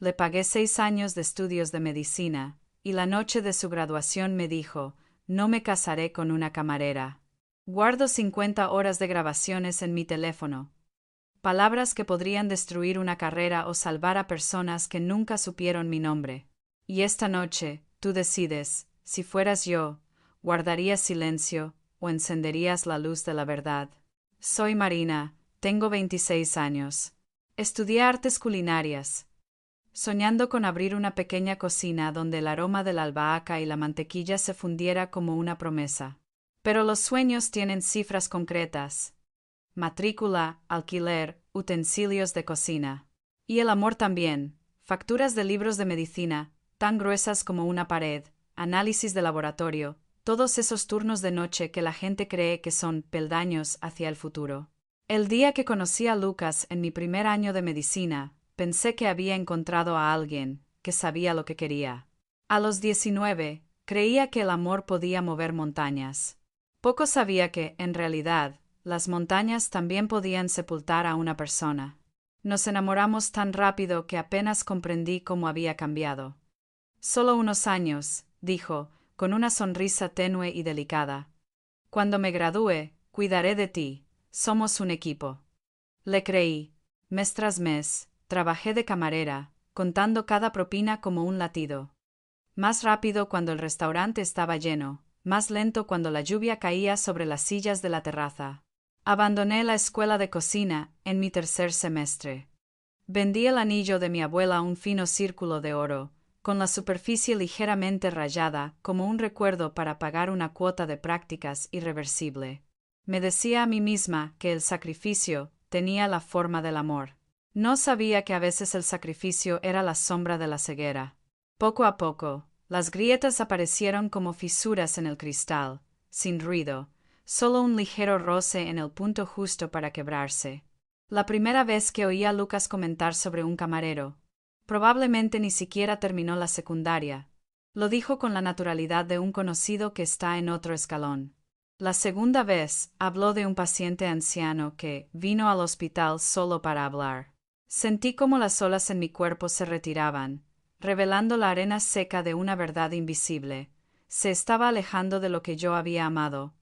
Le pagué 6 años de estudios de medicina, y la noche de su graduación me dijo, no me casaré con una camarera. Guardo 50 horas de grabaciones en mi teléfono. Palabras que podrían destruir una carrera o salvar a personas que nunca supieron mi nombre. Y esta noche, tú decides, si fueras yo, ¿guardarías silencio o encenderías la luz de la verdad? Soy Marina, tengo 26 años. Estudié artes culinarias, soñando con abrir una pequeña cocina donde el aroma de la albahaca y la mantequilla se fundiera como una promesa. Pero los sueños tienen cifras concretas: matrícula, alquiler, utensilios de cocina. Y el amor también: facturas de libros de medicina, tan gruesas como una pared, análisis de laboratorio, todos esos turnos de noche que la gente cree que son peldaños hacia el futuro. El día que conocí a Lucas en mi primer año de medicina, pensé que había encontrado a alguien que sabía lo que quería. A los 19, creía que el amor podía mover montañas. Poco sabía que, en realidad, las montañas también podían sepultar a una persona. Nos enamoramos tan rápido que apenas comprendí cómo había cambiado. Solo unos años, dijo, con una sonrisa tenue y delicada. Cuando me gradúe, cuidaré de ti. Somos un equipo. Le creí. Mes tras mes, trabajé de camarera, contando cada propina como un latido. Más rápido cuando el restaurante estaba lleno, más lento cuando la lluvia caía sobre las sillas de la terraza. Abandoné la escuela de cocina en mi tercer semestre. Vendí el anillo de mi abuela a un fino círculo de oro, con la superficie ligeramente rayada, como un recuerdo para pagar una cuota de prácticas irreversible. Me decía a mí misma que el sacrificio tenía la forma del amor. No sabía que a veces el sacrificio era la sombra de la ceguera. Poco a poco, las grietas aparecieron como fisuras en el cristal, sin ruido, solo un ligero roce en el punto justo para quebrarse. La primera vez que oí a Lucas comentar sobre un camarero, probablemente ni siquiera terminó la secundaria. Lo dijo con la naturalidad de un conocido que está en otro escalón. La segunda vez habló de un paciente anciano que vino al hospital solo para hablar. Sentí como las olas en mi cuerpo se retiraban, revelando la arena seca de una verdad invisible. Se estaba alejando de lo que yo había amado.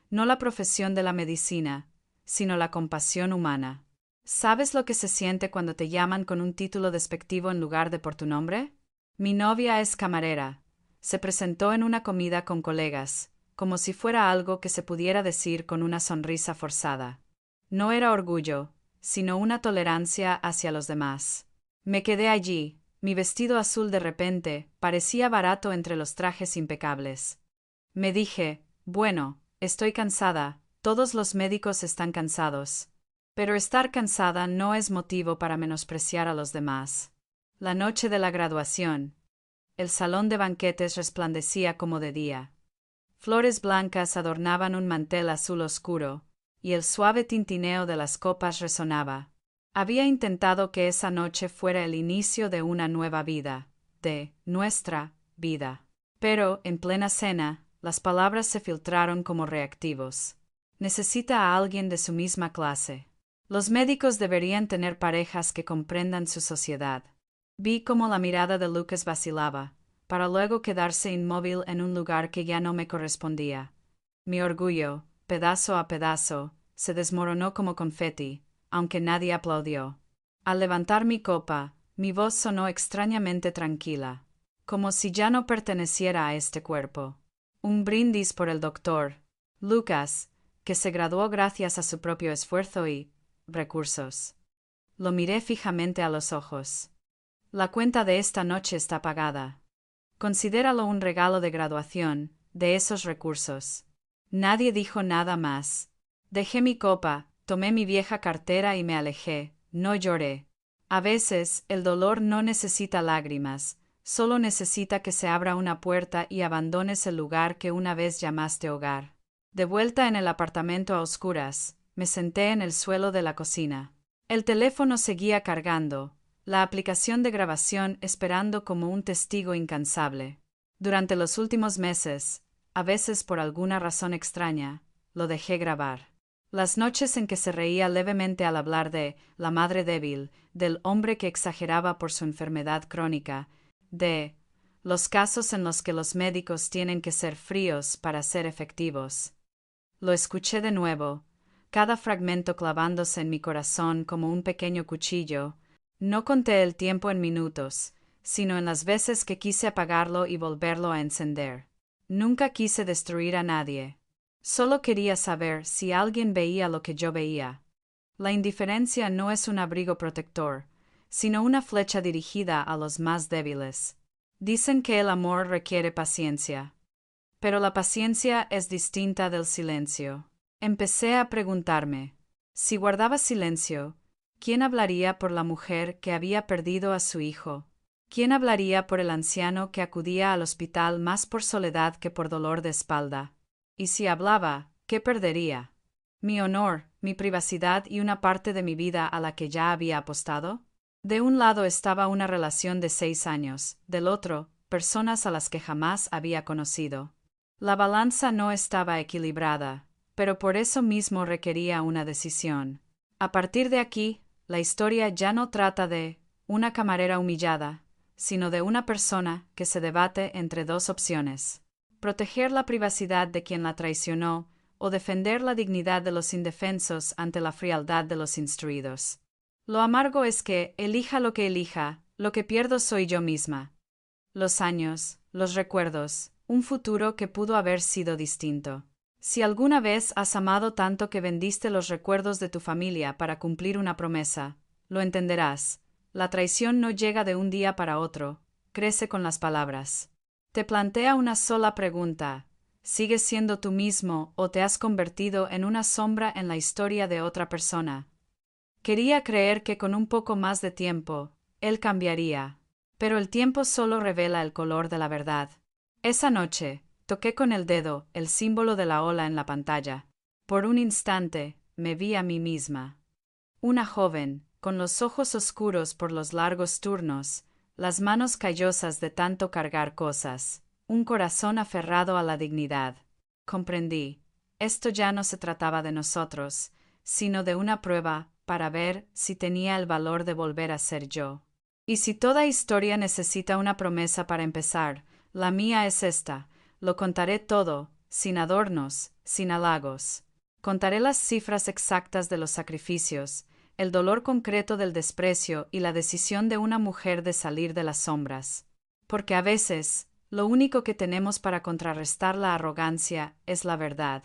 No la profesión de la medicina, sino la compasión humana. ¿Sabes lo que se siente cuando te llaman con un título despectivo en lugar de por tu nombre? Mi novia es camarera. Se presentó en una comida con colegas, como si fuera algo que se pudiera decir con una sonrisa forzada. No era orgullo, sino una tolerancia hacia los demás. Me quedé allí. Mi vestido azul de repente parecía barato entre los trajes impecables. Me dije, bueno, estoy cansada, todos los médicos están cansados. Pero estar cansada no es motivo para menospreciar a los demás. La noche de la graduación. El salón de banquetes resplandecía como de día. Flores blancas adornaban un mantel azul oscuro, y el suave tintineo de las copas resonaba. Había intentado que esa noche fuera el inicio de una nueva vida, de nuestra vida. Pero, en plena cena, las palabras se filtraron como reactivos. Necesita a alguien de su misma clase. Los médicos deberían tener parejas que comprendan su sociedad. Vi cómo la mirada de Lucas vacilaba, para luego quedarse inmóvil en un lugar que ya no me correspondía. Mi orgullo, pedazo a pedazo, se desmoronó como confeti, aunque nadie aplaudió. Al levantar mi copa, mi voz sonó extrañamente tranquila, como si ya no perteneciera a este cuerpo. Un brindis por el doctor Lucas, que se graduó gracias a su propio esfuerzo y recursos. Lo miré fijamente a los ojos. La cuenta de esta noche está pagada. Considéralo un regalo de graduación, de esos recursos. Nadie dijo nada más. Dejé mi copa, tomé mi vieja cartera y me alejé. No lloré. A veces, el dolor no necesita lágrimas, solo necesita que se abra una puerta y abandones el lugar que una vez llamaste hogar. De vuelta en el apartamento a oscuras, me senté en el suelo de la cocina. El teléfono seguía cargando, la aplicación de grabación esperando como un testigo incansable. Durante los últimos meses, a veces por alguna razón extraña, lo dejé grabar. Las noches en que se reía levemente al hablar de la madre débil, del hombre que exageraba por su enfermedad crónica, de los casos en los que los médicos tienen que ser fríos para ser efectivos. Lo escuché de nuevo, cada fragmento clavándose en mi corazón como un pequeño cuchillo. No conté el tiempo en minutos, sino en las veces que quise apagarlo y volverlo a encender. Nunca quise destruir a nadie. Solo quería saber si alguien veía lo que yo veía. La indiferencia no es un abrigo protector, sino una flecha dirigida a los más débiles. Dicen que el amor requiere paciencia. Pero la paciencia es distinta del silencio. Empecé a preguntarme, si guardaba silencio, ¿quién hablaría por la mujer que había perdido a su hijo? ¿Quién hablaría por el anciano que acudía al hospital más por soledad que por dolor de espalda? Y si hablaba, ¿qué perdería? ¿Mi honor, mi privacidad y una parte de mi vida a la que ya había apostado? De un lado estaba una relación de 6 años, del otro, personas a las que jamás había conocido. La balanza no estaba equilibrada, pero por eso mismo requería una decisión. A partir de aquí, la historia ya no trata de una camarera humillada, sino de una persona que se debate entre dos opciones: proteger la privacidad de quien la traicionó o defender la dignidad de los indefensos ante la frialdad de los instruidos. Lo amargo es que, elija lo que elija, lo que pierdo soy yo misma. Los años, los recuerdos, un futuro que pudo haber sido distinto. Si alguna vez has amado tanto que vendiste los recuerdos de tu familia para cumplir una promesa, lo entenderás. La traición no llega de un día para otro, crece con las palabras. Te plantea una sola pregunta: ¿sigues siendo tú mismo o te has convertido en una sombra en la historia de otra persona? Quería creer que con un poco más de tiempo, él cambiaría, pero el tiempo solo revela el color de la verdad. Esa noche, toqué con el dedo el símbolo de la ola en la pantalla. Por un instante, me vi a mí misma. Una joven, con los ojos oscuros por los largos turnos, las manos callosas de tanto cargar cosas, un corazón aferrado a la dignidad. Comprendí. Esto ya no se trataba de nosotros, sino de una prueba para ver si tenía el valor de volver a ser yo. Y si toda historia necesita una promesa para empezar, la mía es esta: lo contaré todo, sin adornos, sin halagos. Contaré las cifras exactas de los sacrificios, el dolor concreto del desprecio y la decisión de una mujer de salir de las sombras. Porque a veces, lo único que tenemos para contrarrestar la arrogancia es la verdad.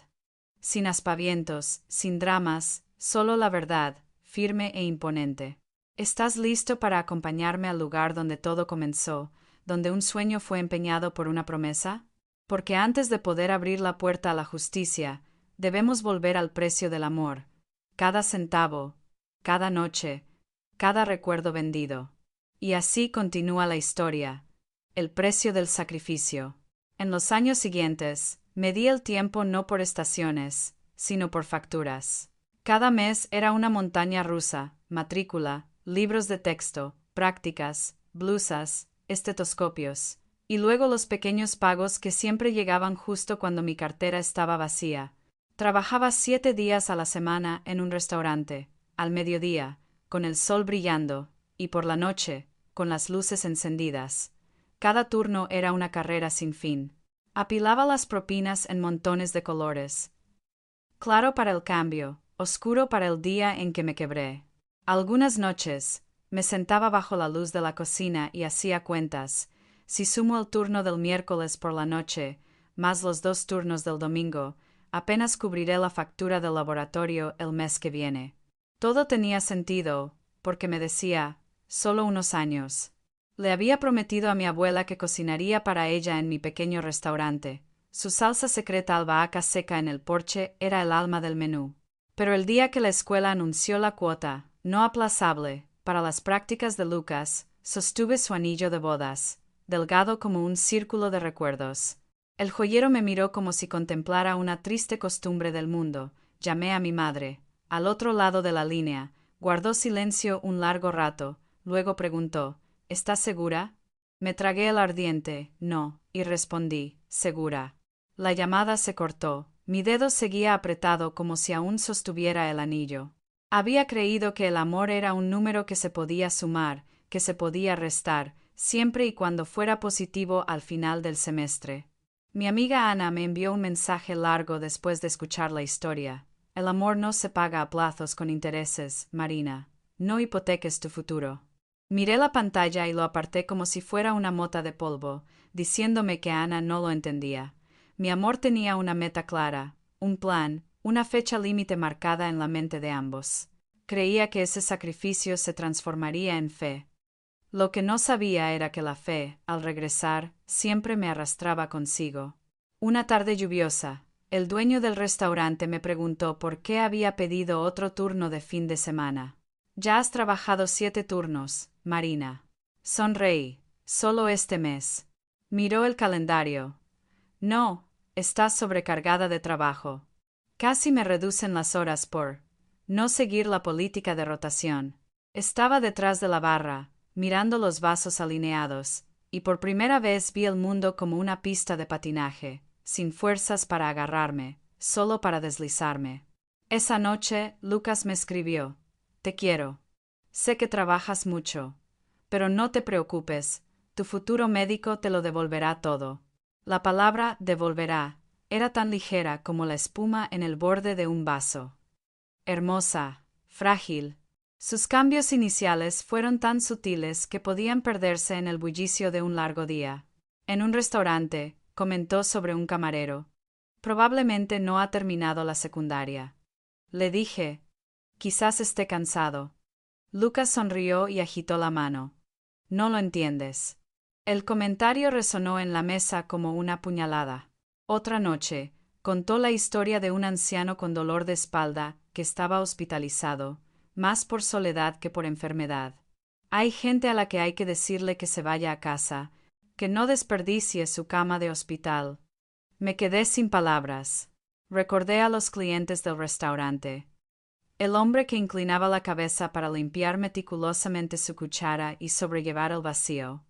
Sin aspavientos, sin dramas, solo la verdad, firme e imponente. ¿Estás listo para acompañarme al lugar donde todo comenzó, donde un sueño fue empeñado por una promesa? Porque antes de poder abrir la puerta a la justicia, debemos volver al precio del amor. Cada centavo, cada noche, cada recuerdo vendido. Y así continúa la historia. El precio del sacrificio. En los años siguientes, medí el tiempo no por estaciones, sino por facturas. Cada mes era una montaña rusa: matrícula, libros de texto, prácticas, blusas, estetoscopios, y luego los pequeños pagos que siempre llegaban justo cuando mi cartera estaba vacía. Trabajaba 7 días a la semana en un restaurante, al mediodía, con el sol brillando, y por la noche, con las luces encendidas. Cada turno era una carrera sin fin. Apilaba las propinas en montones de colores. Claro para el cambio, oscuro para el día en que me quebré. Algunas noches, me sentaba bajo la luz de la cocina y hacía cuentas: si sumo el turno del miércoles por la noche, más los 2 turnos del domingo, apenas cubriré la factura del laboratorio el mes que viene. Todo tenía sentido, porque me decía, solo unos años. Le había prometido a mi abuela que cocinaría para ella en mi pequeño restaurante. Su salsa secreta albahaca seca en el porche era el alma del menú. Pero el día que la escuela anunció la cuota, no aplazable, para las prácticas de Lucas, sostuve su anillo de bodas, delgado como un círculo de recuerdos. El joyero me miró como si contemplara una triste costumbre del mundo. Llamé a mi madre, al otro lado de la línea, guardó silencio un largo rato, luego preguntó: ¿estás segura? Me tragué el ardiente no, y respondí: segura. La llamada se cortó, Mi dedo seguía apretado como si aún sostuviera el anillo. Había creído que el amor era un número que se podía sumar, que se podía restar, siempre y cuando fuera positivo al final del semestre. Mi amiga Ana me envió un mensaje largo después de escuchar la historia. El amor no se paga a plazos con intereses, Marina. No hipoteques tu futuro. Miré la pantalla y lo aparté como si fuera una mota de polvo, diciéndome que Ana no lo entendía. Mi amor tenía una meta clara, un plan, una fecha límite marcada en la mente de ambos. Creía que ese sacrificio se transformaría en fe. Lo que no sabía era que la fe, al regresar, siempre me arrastraba consigo. Una tarde lluviosa, el dueño del restaurante me preguntó por qué había pedido otro turno de fin de semana. Ya has trabajado 7 turnos, Marina. Sonreí. Solo este mes. Miró el calendario. No, estás sobrecargada de trabajo. Casi me reducen las horas por no seguir la política de rotación. Estaba detrás de la barra, mirando los vasos alineados, y por primera vez vi el mundo como una pista de patinaje, sin fuerzas para agarrarme, solo para deslizarme. Esa noche, Lucas me escribió: Te quiero. Sé que trabajas mucho, pero no te preocupes, tu futuro médico te lo devolverá todo. La palabra devolverá era tan ligera como la espuma en el borde de un vaso. Hermosa, frágil. Sus cambios iniciales fueron tan sutiles que podían perderse en el bullicio de un largo día. En un restaurante, comentó sobre un camarero. Probablemente no ha terminado la secundaria. Le dije: Quizás esté cansado. Lucas sonrió y agitó la mano. No lo entiendes. El comentario resonó en la mesa como una puñalada. Otra noche, contó la historia de un anciano con dolor de espalda que estaba hospitalizado, más por soledad que por enfermedad. Hay gente a la que hay que decirle que se vaya a casa, que no desperdicie su cama de hospital. Me quedé sin palabras. Recordé a los clientes del restaurante. El hombre que inclinaba la cabeza para limpiar meticulosamente su cuchara y sobrellevar el vacío.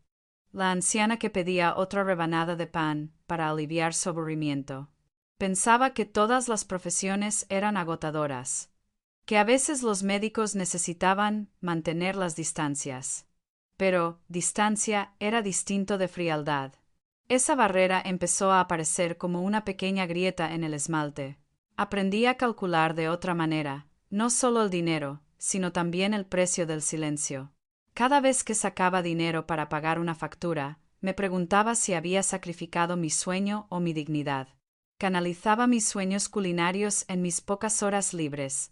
La anciana que pedía otra rebanada de pan para aliviar su aburrimiento. Pensaba que todas las profesiones eran agotadoras, que a veces los médicos necesitaban mantener las distancias. Pero distancia era distinto de frialdad. Esa barrera empezó a aparecer como una pequeña grieta en el esmalte. Aprendí a calcular de otra manera, no solo el dinero, sino también el precio del silencio. Cada vez que sacaba dinero para pagar una factura, me preguntaba si había sacrificado mi sueño o mi dignidad. Canalizaba mis sueños culinarios en mis pocas horas libres,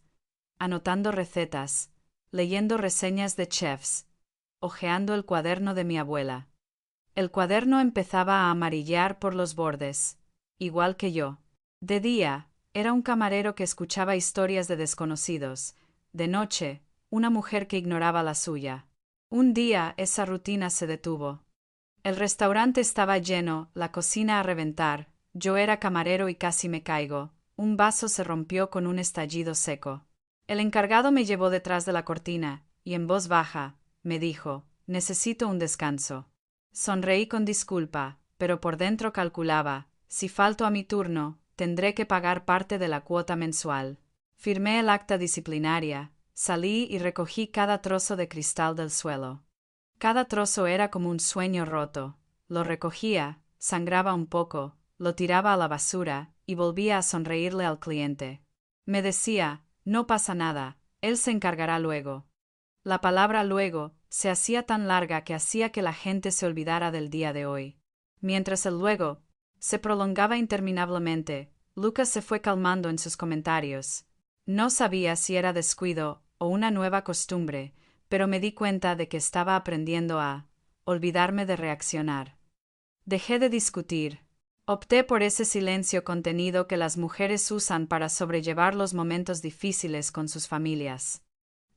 anotando recetas, leyendo reseñas de chefs, hojeando el cuaderno de mi abuela. El cuaderno empezaba a amarillar por los bordes, igual que yo. De día, era un camarero que escuchaba historias de desconocidos. De noche, una mujer que ignoraba la suya. Un día esa rutina se detuvo. El restaurante estaba lleno, la cocina a reventar. Yo era camarero y casi me caigo. Un vaso se rompió con un estallido seco. El encargado me llevó detrás de la cortina, y en voz baja, me dijo: Necesito un descanso. Sonreí con disculpa, pero por dentro calculaba: si falto a mi turno, tendré que pagar parte de la cuota mensual. Firmé el acta disciplinaria, salí y recogí cada trozo de cristal del suelo. Cada trozo era como un sueño roto. Lo recogía, sangraba un poco, lo tiraba a la basura y volvía a sonreírle al cliente. Me decía: no pasa nada, él se encargará luego. La palabra luego se hacía tan larga que hacía que la gente se olvidara del día de hoy. Mientras el luego se prolongaba interminablemente, Lucas se fue calmando en sus comentarios. No sabía si era descuido o una nueva costumbre, pero me di cuenta de que estaba aprendiendo a olvidarme de reaccionar. Dejé de discutir. Opté por ese silencio contenido que las mujeres usan para sobrellevar los momentos difíciles con sus familias.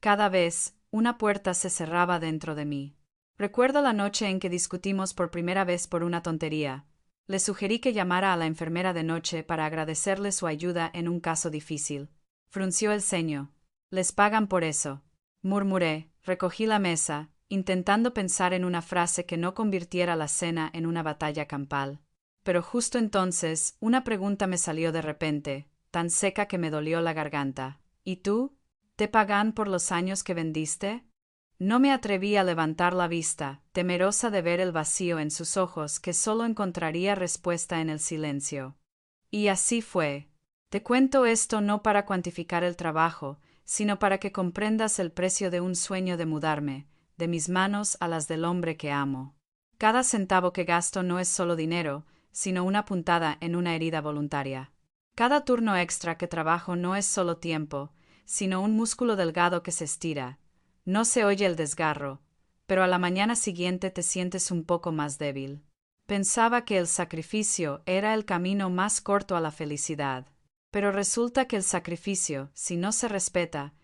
Cada vez, una puerta se cerraba dentro de mí. Recuerdo la noche en que discutimos por primera vez por una tontería. Le sugerí que llamara a la enfermera de noche para agradecerle su ayuda en un caso difícil. Frunció el ceño. «Les pagan por eso», murmuré. Recogí la mesa, intentando pensar en una frase que no convirtiera la cena en una batalla campal. pero justo entonces una pregunta me salió de repente, tan seca que me dolió la garganta. ¿Y tú? ¿Te pagan por los años que vendiste? No me atreví a levantar la vista, temerosa de ver el vacío en sus ojos que solo encontraría respuesta en el silencio. Y así fue. Te cuento esto no para cuantificar el trabajo, sino para que comprendas el precio de un sueño de mudarme, de mis manos a las del hombre que amo. Cada centavo que gasto no es solo dinero, sino una puntada en una herida voluntaria. Cada turno extra que trabajo no es solo tiempo, sino un músculo delgado que se estira. No se oye el desgarro, pero a la mañana siguiente te sientes un poco más débil. Pensaba que el sacrificio era el camino más corto a la felicidad, pero resulta que el sacrificio, si no se respeta,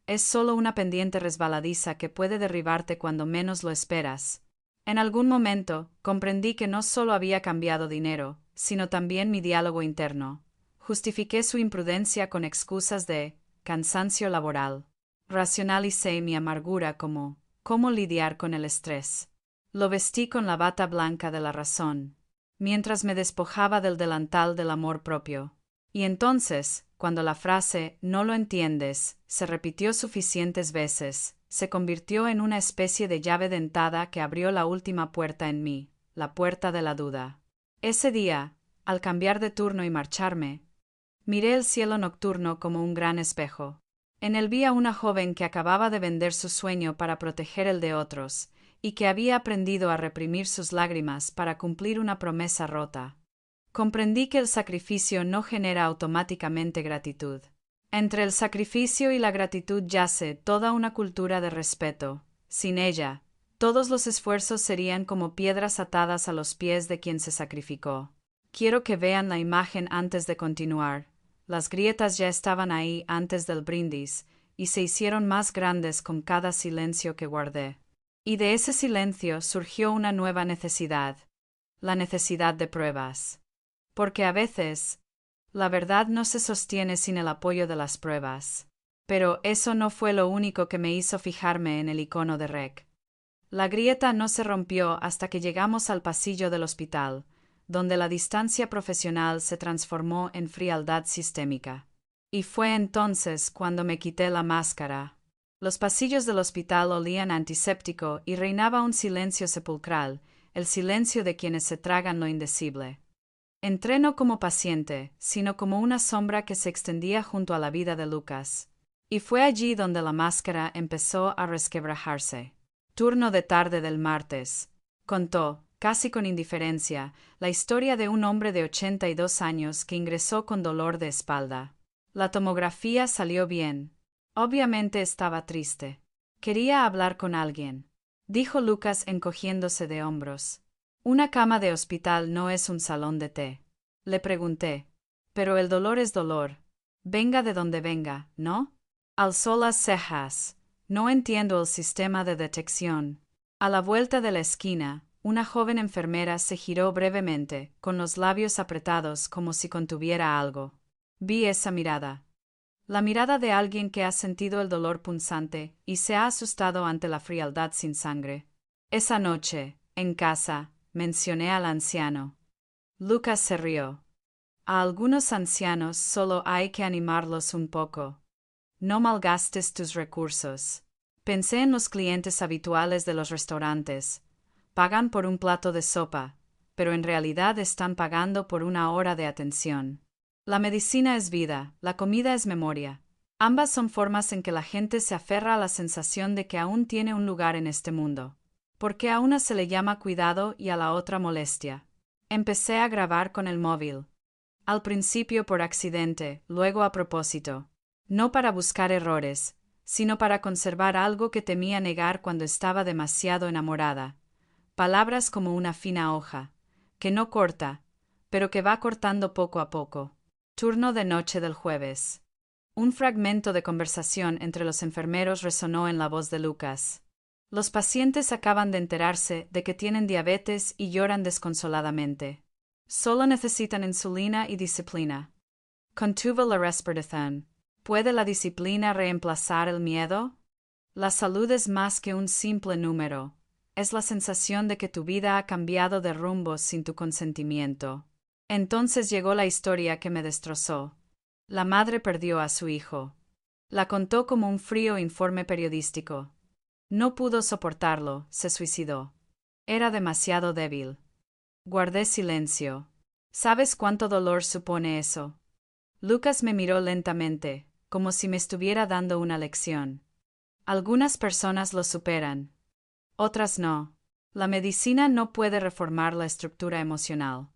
es solo una pendiente resbaladiza que puede derribarte cuando menos lo esperas. En algún momento, comprendí que no solo había cambiado dinero, sino también mi diálogo interno. Justifiqué su imprudencia con excusas de cansancio laboral. Racionalicé mi amargura como cómo lidiar con el estrés. Lo vestí con la bata blanca de la razón, mientras me despojaba del delantal del amor propio. Y entonces, cuando la frase «no lo entiendes» se repitió suficientes veces, se convirtió en una especie de llave dentada que abrió la última puerta en mí, la puerta de la duda. Ese día, al cambiar de turno y marcharme, miré el cielo nocturno como un gran espejo. En él vi a una joven que acababa de vender su sueño para proteger el de otros, y que había aprendido a reprimir sus lágrimas para cumplir una promesa rota. Comprendí que el sacrificio no genera automáticamente gratitud. Entre el sacrificio y la gratitud yace toda una cultura de respeto. Sin ella, todos los esfuerzos serían como piedras atadas a los pies de quien se sacrificó. Quiero que vean la imagen antes de continuar. Las grietas ya estaban ahí antes del brindis, y se hicieron más grandes con cada silencio que guardé. Y de ese silencio surgió una nueva necesidad, la necesidad de pruebas. Porque a veces, la verdad no se sostiene sin el apoyo de las pruebas. Pero eso no fue lo único que me hizo fijarme en el icono de Rec. La grieta no se rompió hasta que llegamos al pasillo del hospital, donde la distancia profesional se transformó en frialdad sistémica. Y fue entonces cuando me quité la máscara. Los pasillos del hospital olían a antiséptico y reinaba un silencio sepulcral, el silencio de quienes se tragan lo indecible. Entré no como paciente, sino como una sombra que se extendía junto a la vida de Lucas. Y fue allí donde la máscara empezó a resquebrajarse. Turno de tarde del martes. Contó, casi con indiferencia, la historia de un hombre de 82 años que ingresó con dolor de espalda. La tomografía salió bien. Obviamente estaba triste. Quería hablar con alguien, dijo Lucas encogiéndose de hombros. Una cama de hospital no es un salón de té. Le pregunté. Pero el dolor es dolor. Venga de donde venga, ¿no? Alzó las cejas. No entiendo el sistema de detección. A la vuelta de la esquina, una joven enfermera se giró brevemente, con los labios apretados como si contuviera algo. Vi esa mirada. La mirada de alguien que ha sentido el dolor punzante y se ha asustado ante la frialdad sin sangre. Esa noche, en casa, mencioné al anciano. Lucas se rió. A algunos ancianos solo hay que animarlos un poco. No malgastes tus recursos. Pensé en los clientes habituales de los restaurantes. Pagan por un plato de sopa, pero en realidad están pagando por una hora de atención. La medicina es vida, la comida es memoria. Ambas son formas en que la gente se aferra a la sensación de que aún tiene un lugar en este mundo. Porque a una se le llama cuidado y a la otra molestia. Empecé a grabar con el móvil. Al principio por accidente, luego a propósito. No para buscar errores, sino para conservar algo que temía negar cuando estaba demasiado enamorada. Palabras como una fina hoja, que no corta, pero que va cortando poco a poco. Turno de noche del jueves. Un fragmento de conversación entre los enfermeros resonó en la voz de Lucas. Los pacientes acaban de enterarse de que tienen diabetes y lloran desconsoladamente. Solo necesitan insulina y disciplina. Contuvo la respiración. ¿Puede la disciplina reemplazar el miedo? La salud es más que un simple número. Es la sensación de que tu vida ha cambiado de rumbo sin tu consentimiento. Entonces llegó la historia que me destrozó. La madre perdió a su hijo. La contó como un frío informe periodístico. No pudo soportarlo, se suicidó. Era demasiado débil. Guardé silencio. ¿Sabes cuánto dolor supone eso? Lucas me miró lentamente, como si me estuviera dando una lección. Algunas personas lo superan. Otras no. La medicina no puede reformar la estructura emocional.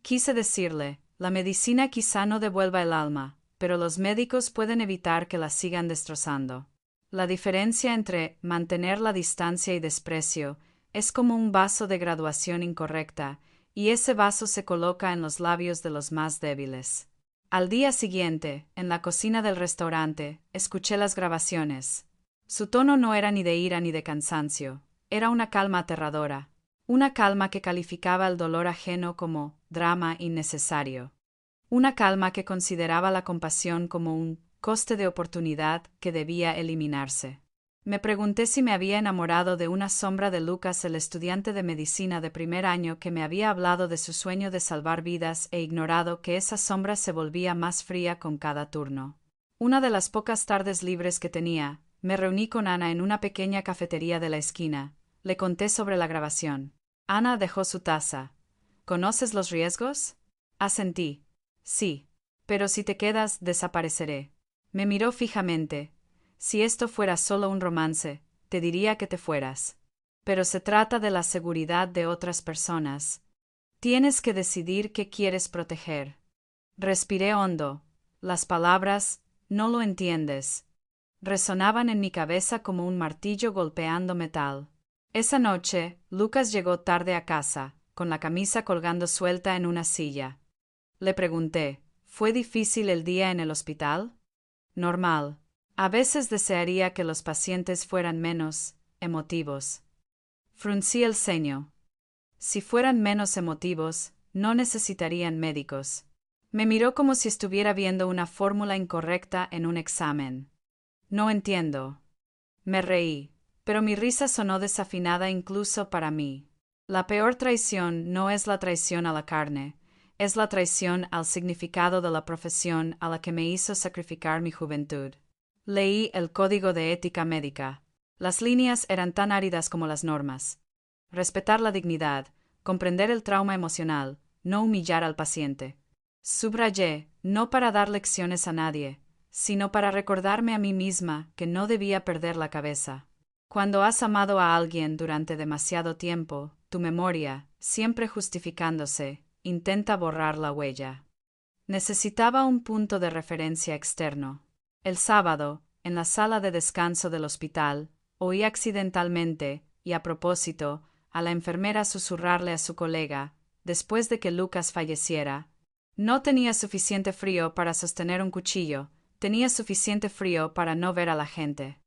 Quise decirle, la medicina quizá no devuelva el alma, pero los médicos pueden evitar que la sigan destrozando. La diferencia entre mantener la distancia y desprecio es como un vaso de graduación incorrecta, y ese vaso se coloca en los labios de los más débiles. Al día siguiente, en la cocina del restaurante, escuché las grabaciones. Su tono no era ni de ira ni de cansancio, era una calma aterradora, una calma que calificaba el dolor ajeno como drama innecesario, una calma que consideraba la compasión como un coste de oportunidad que debía eliminarse. Me pregunté si me había enamorado de una sombra de Lucas, el estudiante de medicina de primer año que me había hablado de su sueño de salvar vidas e ignorado que esa sombra se volvía más fría con cada turno. Una de las pocas tardes libres que tenía, me reuní con Ana en una pequeña cafetería de la esquina. Le conté sobre la grabación. Ana dejó su taza. ¿Conoces los riesgos? Asentí. Sí. Pero si te quedas, desapareceré. Me miró fijamente. Si esto fuera solo un romance, te diría que te fueras. Pero se trata de la seguridad de otras personas. Tienes que decidir qué quieres proteger. Respiré hondo. Las palabras, no lo entiendes, resonaban en mi cabeza como un martillo golpeando metal. Esa noche, Lucas llegó tarde a casa, con la camisa colgando suelta en una silla. Le pregunté, ¿fue difícil el día en el hospital? Normal. A veces desearía que los pacientes fueran menos emotivos. Fruncí el ceño. Si fueran menos emotivos, no necesitarían médicos. Me miró como si estuviera viendo una fórmula incorrecta en un examen. No entiendo. Me reí, pero mi risa sonó desafinada incluso para mí. La peor traición no es la traición a la carne, es la traición al significado de la profesión a la que me hizo sacrificar mi juventud. Leí el Código de Ética Médica. Las líneas eran tan áridas como las normas. Respetar la dignidad, comprender el trauma emocional, no humillar al paciente. Subrayé, no para dar lecciones a nadie, sino para recordarme a mí misma que no debía perder la cabeza. Cuando has amado a alguien durante demasiado tiempo, tu memoria, siempre justificándose, intenta borrar la huella. Necesitaba un punto de referencia externo. El sábado, en la sala de descanso del hospital, oí accidentalmente, y a propósito, a la enfermera susurrarle a su colega, después de que Lucas falleciera: no tenía suficiente frío para sostener un cuchillo, tenía suficiente frío para no ver a la gente.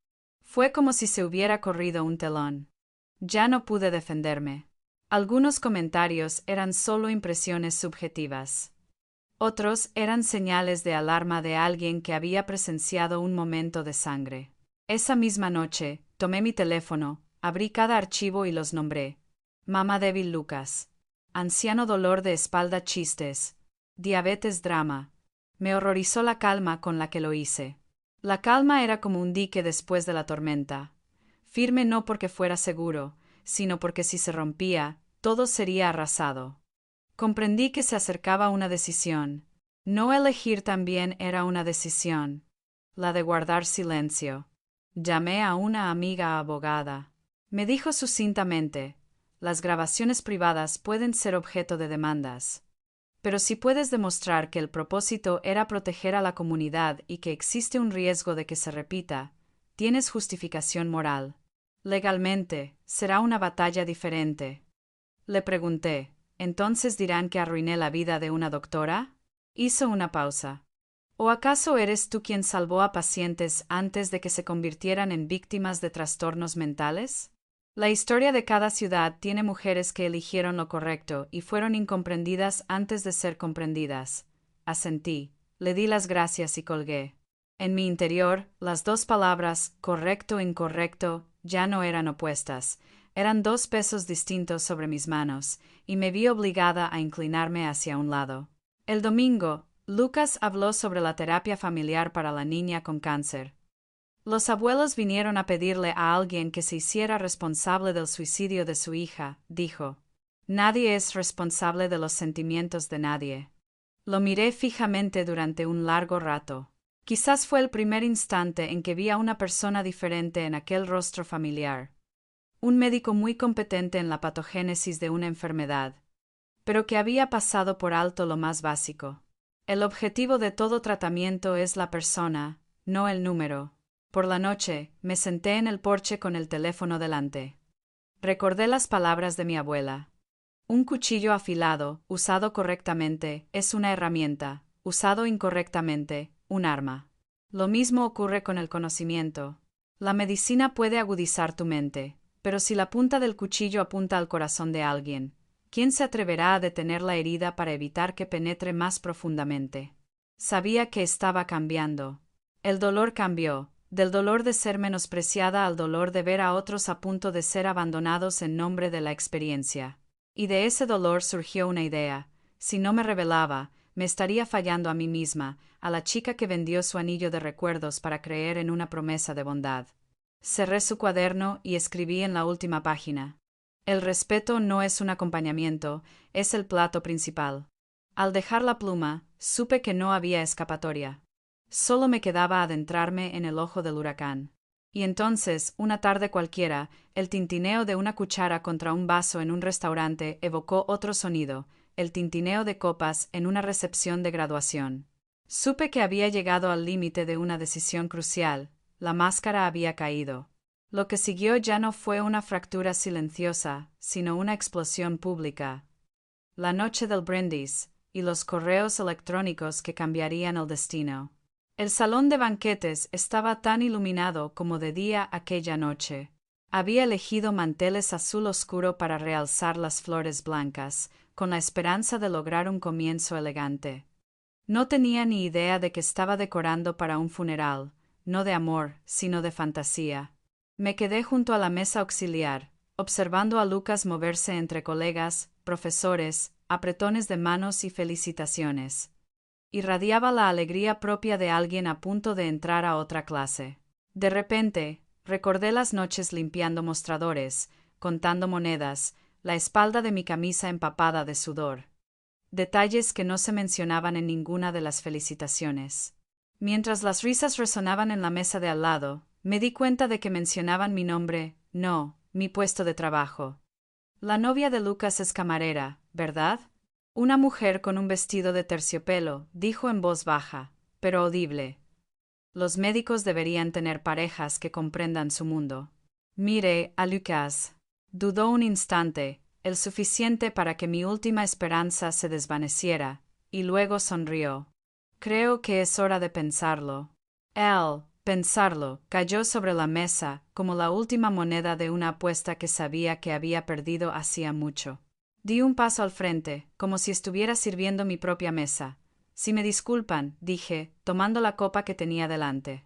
Fue como si se hubiera corrido un telón. Ya no pude defenderme. Algunos comentarios eran solo impresiones subjetivas. Otros eran señales de alarma de alguien que había presenciado un momento de sangre. Esa misma noche, tomé mi teléfono, abrí cada archivo y los nombré. Mamá débil Lucas. Anciano dolor de espalda chistes. Diabetes drama. Me horrorizó la calma con la que lo hice. La calma era como un dique después de la tormenta. Firme no porque fuera seguro, sino porque si se rompía, todo sería arrasado. Comprendí que se acercaba una decisión. No elegir también era una decisión. La de guardar silencio. Llamé a una amiga abogada. Me dijo sucintamente: las grabaciones privadas pueden ser objeto de demandas. Pero si puedes demostrar que el propósito era proteger a la comunidad y que existe un riesgo de que se repita, tienes justificación moral. Legalmente, será una batalla diferente. Le pregunté, ¿entonces dirán que arruiné la vida de una doctora? Hizo una pausa. ¿O acaso eres tú quien salvó a pacientes antes de que se convirtieran en víctimas de trastornos mentales? La historia de cada ciudad tiene mujeres que eligieron lo correcto y fueron incomprendidas antes de ser comprendidas. Asentí, le di las gracias y colgué. En mi interior, las dos palabras, correcto e incorrecto, ya no eran opuestas. Eran 2 pesos distintos sobre mis manos, y me vi obligada a inclinarme hacia un lado. El domingo, Lucas habló sobre la terapia familiar para la niña con cáncer. Los abuelos vinieron a pedirle a alguien que se hiciera responsable del suicidio de su hija, dijo. Nadie es responsable de los sentimientos de nadie. Lo miré fijamente durante un largo rato. Quizás fue el primer instante en que vi a una persona diferente en aquel rostro familiar. Un médico muy competente en la patogénesis de una enfermedad, pero que había pasado por alto lo más básico. El objetivo de todo tratamiento es la persona, no el número. Por la noche, me senté en el porche con el teléfono delante. Recordé las palabras de mi abuela. Un cuchillo afilado, usado correctamente, es una herramienta, usado incorrectamente, un arma. Lo mismo ocurre con el conocimiento. La medicina puede agudizar tu mente, pero si la punta del cuchillo apunta al corazón de alguien, ¿quién se atreverá a detener la herida para evitar que penetre más profundamente? Sabía que estaba cambiando. El dolor cambió, del dolor de ser menospreciada al dolor de ver a otros a punto de ser abandonados en nombre de la experiencia. Y de ese dolor surgió una idea. Si no me rebelaba, me estaría fallando a mí misma, a la chica que vendió su anillo de recuerdos para creer en una promesa de bondad. Cerré su cuaderno y escribí en la última página. El respeto no es un acompañamiento, es el plato principal. Al dejar la pluma, supe que no había escapatoria. Solo me quedaba adentrarme en el ojo del huracán. Y entonces, una tarde cualquiera, el tintineo de una cuchara contra un vaso en un restaurante evocó otro sonido, el tintineo de copas en una recepción de graduación. Supe que había llegado al límite de una decisión crucial, la máscara había caído. Lo que siguió ya no fue una fractura silenciosa, sino una explosión pública. La noche del brindis, y los correos electrónicos que cambiarían el destino. El salón de banquetes estaba tan iluminado como de día aquella noche. Había elegido manteles azul oscuro para realzar las flores blancas, con la esperanza de lograr un comienzo elegante. No tenía ni idea de que estaba decorando para un funeral, no de amor, sino de fantasía. Me quedé junto a la mesa auxiliar, observando a Lucas moverse entre colegas, profesores, apretones de manos y felicitaciones. Irradiaba la alegría propia de alguien a punto de entrar a otra clase. De repente, recordé las noches limpiando mostradores, contando monedas, la espalda de mi camisa empapada de sudor. Detalles que no se mencionaban en ninguna de las felicitaciones. Mientras las risas resonaban en la mesa de al lado, me di cuenta de que mencionaban mi nombre, no, mi puesto de trabajo. La novia de Lucas es camarera, ¿verdad? Una mujer con un vestido de terciopelo, dijo en voz baja, pero audible. Los médicos deberían tener parejas que comprendan su mundo. Miré a Lucas. Dudó un instante, el suficiente para que mi última esperanza se desvaneciera, y luego sonrió. Creo que es hora de pensarlo. Él, pensarlo, cayó sobre la mesa, como la última moneda de una apuesta que sabía que había perdido hacía mucho. Di un paso al frente, como si estuviera sirviendo mi propia mesa. Si me disculpan, dije, tomando la copa que tenía delante.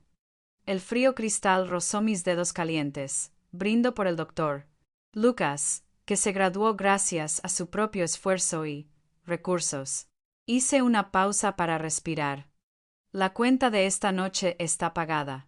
El frío cristal rozó mis dedos calientes. Brindo por el doctor Lucas, que se graduó gracias a su propio esfuerzo y recursos. Hice una pausa para respirar. La cuenta de esta noche está pagada.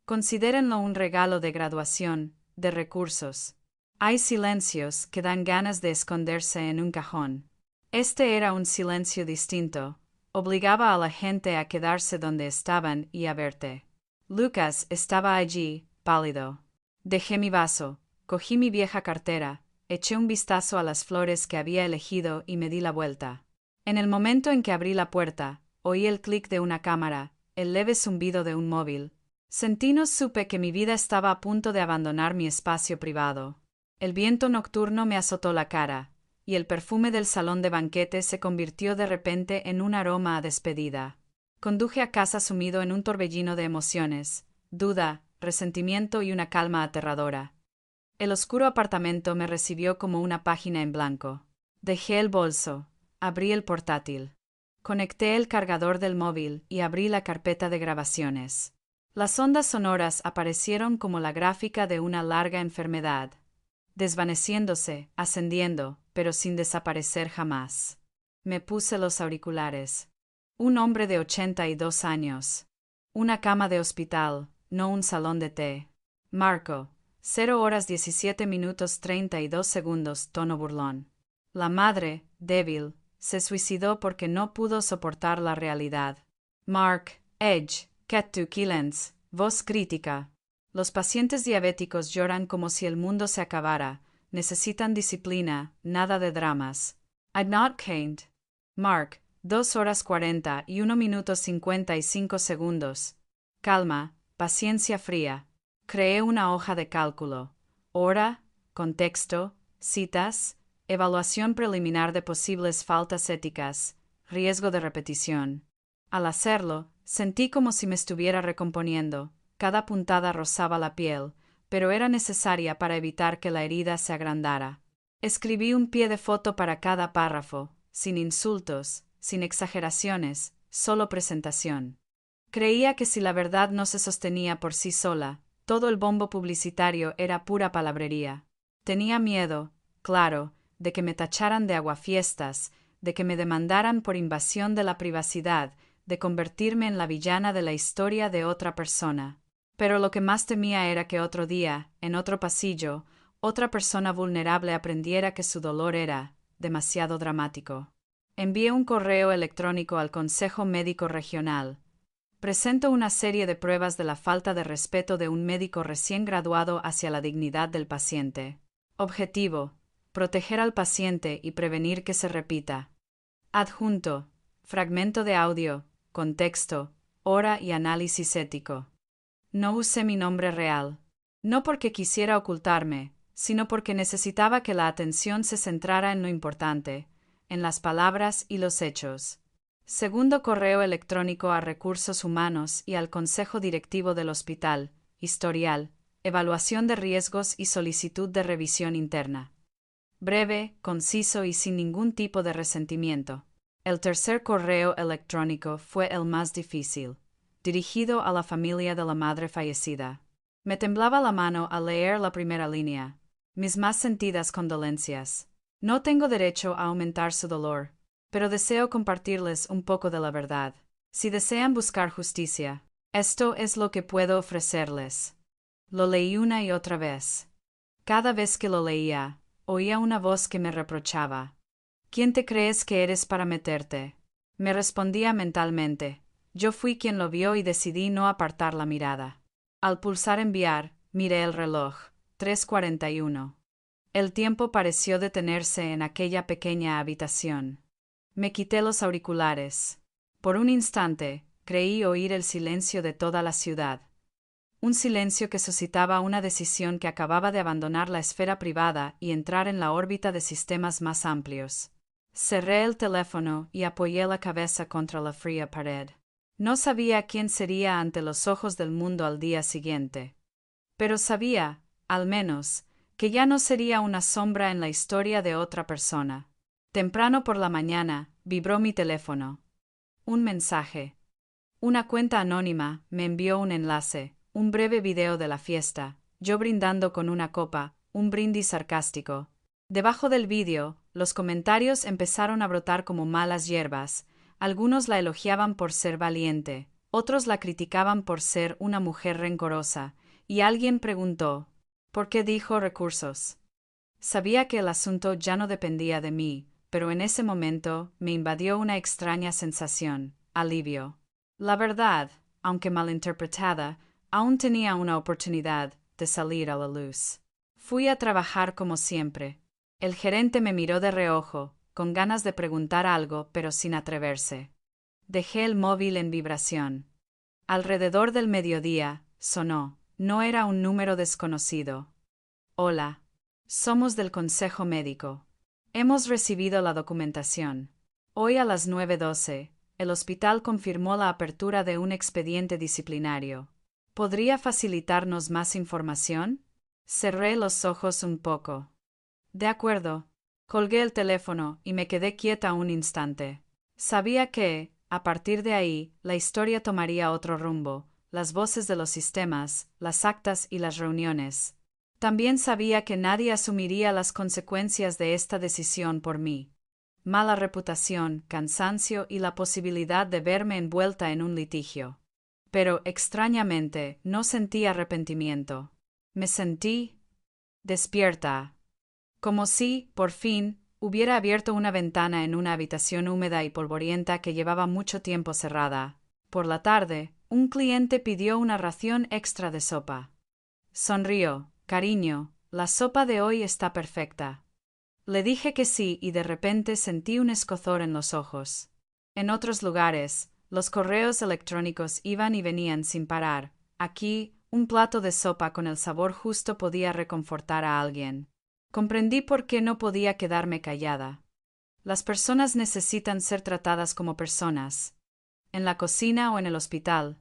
Considérenlo un regalo de graduación, de recursos. Hay silencios que dan ganas de esconderse en un cajón. Este era un silencio distinto. Obligaba a la gente a quedarse donde estaban y a verte. Lucas estaba allí, pálido. Dejé mi vaso, cogí mi vieja cartera, eché un vistazo a las flores que había elegido y me di la vuelta. En el momento en que abrí la puerta, oí el clic de una cámara, el leve zumbido de un móvil. Supe que mi vida estaba a punto de abandonar mi espacio privado. El viento nocturno me azotó la cara, y el perfume del salón de banquete se convirtió de repente en un aroma a despedida. Conduje a casa sumido en un torbellino de emociones, duda, resentimiento y una calma aterradora. El oscuro apartamento me recibió como una página en blanco. Dejé el bolso, abrí el portátil. Conecté el cargador del móvil y abrí la carpeta de grabaciones. Las ondas sonoras aparecieron como la gráfica de una larga enfermedad. desvaneciéndose, ascendiendo, pero sin desaparecer jamás. Me puse los auriculares. Un hombre de 82 años. Una cama de hospital, no un salón de té. Marco, 0 horas 17 minutos 32 segundos, tono burlón. La madre, débil, se suicidó porque no pudo soportar la realidad. Mark, Edge, Ketu Killens, voz crítica. Los pacientes diabéticos lloran como si el mundo se acabara, necesitan disciplina, nada de dramas. I'm not kind. Mark, 2 horas 41 minutos 55 segundos. Calma, paciencia fría. Creé una hoja de cálculo. Hora, contexto, citas, evaluación preliminar de posibles faltas éticas, riesgo de repetición. Al hacerlo, sentí como si me estuviera recomponiendo. Cada puntada rozaba la piel, pero era necesaria para evitar que la herida se agrandara. Escribí un pie de foto para cada párrafo, sin insultos, sin exageraciones, solo presentación. Creía que si la verdad no se sostenía por sí sola, todo el bombo publicitario era pura palabrería. Tenía miedo, claro, de que me tacharan de aguafiestas, de que me demandaran por invasión de la privacidad, de convertirme en la villana de la historia de otra persona. Pero lo que más temía era que otro día, en otro pasillo, otra persona vulnerable aprendiera que su dolor era demasiado dramático. Envié un correo electrónico al Consejo Médico Regional. Presento una serie de pruebas de la falta de respeto de un médico recién graduado hacia la dignidad del paciente. Objetivo: proteger al paciente y prevenir que se repita. Adjunto: fragmento de audio, contexto, hora y análisis ético. No usé mi nombre real. No porque quisiera ocultarme, sino porque necesitaba que la atención se centrara en lo importante, en las palabras y los hechos. Segundo correo electrónico a Recursos Humanos y al Consejo Directivo del Hospital, historial, evaluación de riesgos y solicitud de revisión interna. Breve, conciso y sin ningún tipo de resentimiento. El tercer correo electrónico fue el más difícil, dirigido a la familia de la madre fallecida. Me temblaba la mano al leer la primera línea. Mis más sentidas condolencias. No tengo derecho a aumentar su dolor, pero deseo compartirles un poco de la verdad. Si desean buscar justicia, esto es lo que puedo ofrecerles. Lo leí una y otra vez. Cada vez que lo leía, oía una voz que me reprochaba. ¿Quién te crees que eres para meterte? Me respondía mentalmente. Yo fui quien lo vio y decidí no apartar la mirada. Al pulsar enviar, miré el reloj. 3:41. El tiempo pareció detenerse en aquella pequeña habitación. Me quité los auriculares. Por un instante, creí oír el silencio de toda la ciudad. Un silencio que suscitaba una decisión que acababa de abandonar la esfera privada y entrar en la órbita de sistemas más amplios. Cerré el teléfono y apoyé la cabeza contra la fría pared. No sabía quién sería ante los ojos del mundo al día siguiente. Pero sabía, al menos, que ya no sería una sombra en la historia de otra persona. Temprano por la mañana, vibró mi teléfono. Un mensaje. Una cuenta anónima me envió un enlace, un breve video de la fiesta, yo brindando con una copa, un brindis sarcástico. Debajo del vídeo, los comentarios empezaron a brotar como malas hierbas. Algunos la elogiaban por ser valiente, otros la criticaban por ser una mujer rencorosa, y alguien preguntó, ¿por qué dijo recursos? Sabía que el asunto ya no dependía de mí, pero en ese momento me invadió una extraña sensación, alivio. La verdad, aunque malinterpretada, aún tenía una oportunidad de salir a la luz. Fui a trabajar como siempre. El gerente me miró de reojo, con ganas de preguntar algo, pero sin atreverse. Dejé el móvil en vibración. Alrededor del mediodía, sonó. No era un número desconocido. Hola. Somos del Consejo Médico. Hemos recibido la documentación. Hoy a las 9:12, el hospital confirmó la apertura de un expediente disciplinario. ¿Podría facilitarnos más información? Cerré los ojos un poco. De acuerdo. Colgué el teléfono y me quedé quieta un instante. Sabía que, a partir de ahí, la historia tomaría otro rumbo, las voces de los sistemas, las actas y las reuniones. También sabía que nadie asumiría las consecuencias de esta decisión por mí. Mala reputación, cansancio y la posibilidad de verme envuelta en un litigio. Pero, extrañamente, no sentí arrepentimiento. Me sentí despierta. Como si, por fin, hubiera abierto una ventana en una habitación húmeda y polvorienta que llevaba mucho tiempo cerrada. Por la tarde, un cliente pidió una ración extra de sopa. Sonrió. Cariño, la sopa de hoy está perfecta. Le dije que sí y de repente sentí un escozor en los ojos. En otros lugares, los correos electrónicos iban y venían sin parar. Aquí, un plato de sopa con el sabor justo podía reconfortar a alguien. Comprendí por qué no podía quedarme callada. Las personas necesitan ser tratadas como personas. En la cocina o en el hospital.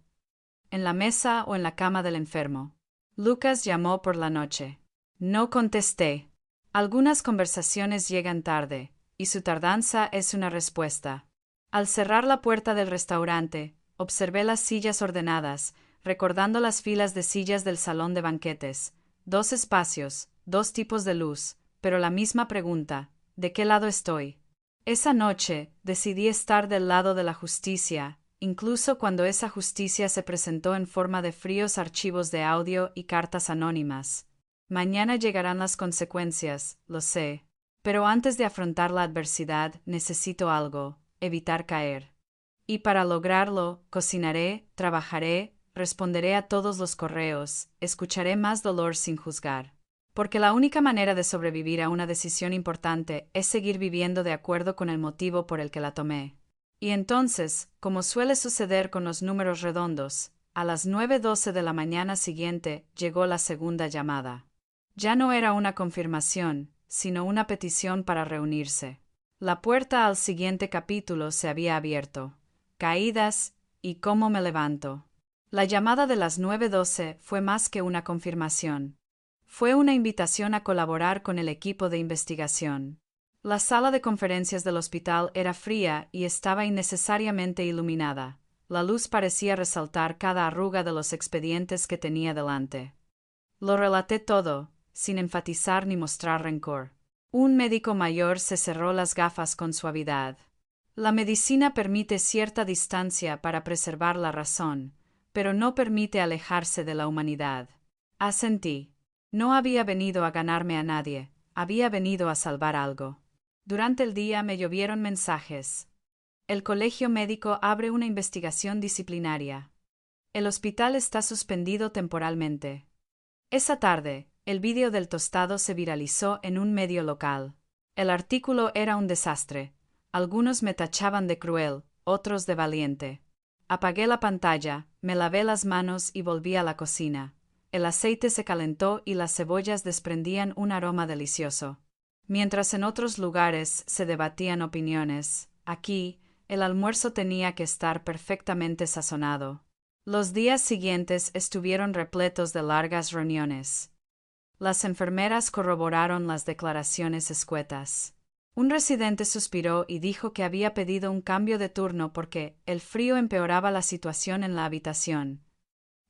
En la mesa o en la cama del enfermo. Lucas llamó por la noche. No contesté. Algunas conversaciones llegan tarde, y su tardanza es una respuesta. Al cerrar la puerta del restaurante, observé las sillas ordenadas, recordando las filas de sillas del salón de banquetes. 2 espacios, 2 tipos de luz, pero la misma pregunta: ¿de qué lado estoy? Esa noche, decidí estar del lado de la justicia, incluso cuando esa justicia se presentó en forma de fríos archivos de audio y cartas anónimas. Mañana llegarán las consecuencias, lo sé. Pero antes de afrontar la adversidad, necesito algo: evitar caer. Y para lograrlo, cocinaré, trabajaré, responderé a todos los correos, escucharé más dolor sin juzgar. Porque la única manera de sobrevivir a una decisión importante es seguir viviendo de acuerdo con el motivo por el que la tomé. Y entonces, como suele suceder con los números redondos, a las 9:12 de la mañana siguiente llegó la segunda llamada. Ya no era una confirmación, sino una petición para reunirse. La puerta al siguiente capítulo se había abierto. Caídas y cómo me levanto. La llamada de las 9:12 fue más que una confirmación. Fue una invitación a colaborar con el equipo de investigación. La sala de conferencias del hospital era fría y estaba innecesariamente iluminada. La luz parecía resaltar cada arruga de los expedientes que tenía delante. Lo relaté todo, sin enfatizar ni mostrar rencor. Un médico mayor se cerró las gafas con suavidad. La medicina permite cierta distancia para preservar la razón, pero no permite alejarse de la humanidad. Asentí. No había venido a ganarme a nadie, había venido a salvar algo. Durante el día me llovieron mensajes. El colegio médico abre una investigación disciplinaria. El hospital está suspendido temporalmente. Esa tarde, el vídeo del tostado se viralizó en un medio local. El artículo era un desastre. Algunos me tachaban de cruel, otros de valiente. Apagué la pantalla, me lavé las manos y volví a la cocina. El aceite se calentó y las cebollas desprendían un aroma delicioso. Mientras en otros lugares se debatían opiniones, aquí, el almuerzo tenía que estar perfectamente sazonado. Los días siguientes estuvieron repletos de largas reuniones. Las enfermeras corroboraron las declaraciones escuetas. Un residente suspiró y dijo que había pedido un cambio de turno porque el frío empeoraba la situación en la habitación.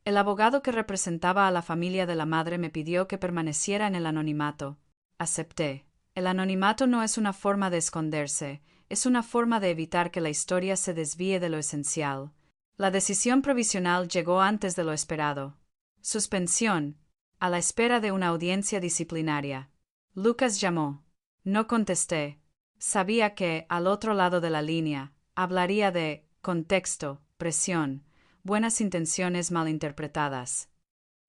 El abogado que representaba a la familia de la madre me pidió que permaneciera en el anonimato. Acepté. El anonimato no es una forma de esconderse, es una forma de evitar que la historia se desvíe de lo esencial. La decisión provisional llegó antes de lo esperado. Suspensión, a la espera de una audiencia disciplinaria. Lucas llamó. No contesté. Sabía que, al otro lado de la línea, hablaría de contexto, presión, buenas intenciones malinterpretadas.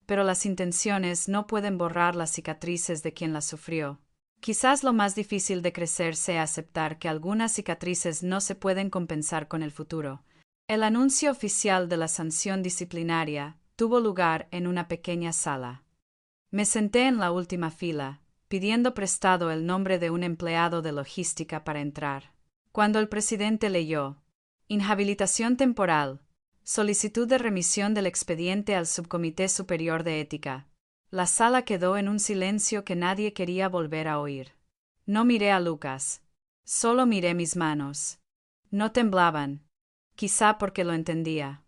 Pero las intenciones no pueden borrar las cicatrices de quien las sufrió. Quizás lo más difícil de crecer sea aceptar que algunas cicatrices no se pueden compensar con el futuro. El anuncio oficial de la sanción disciplinaria tuvo lugar en una pequeña sala. Me senté en la última fila, pidiendo prestado el nombre de un empleado de logística para entrar. Cuando el presidente leyó: inhabilitación temporal, solicitud de remisión del expediente al Subcomité Superior de Ética, la sala quedó en un silencio que nadie quería volver a oír. No miré a Lucas. Solo miré mis manos. No temblaban. Quizá porque lo entendía.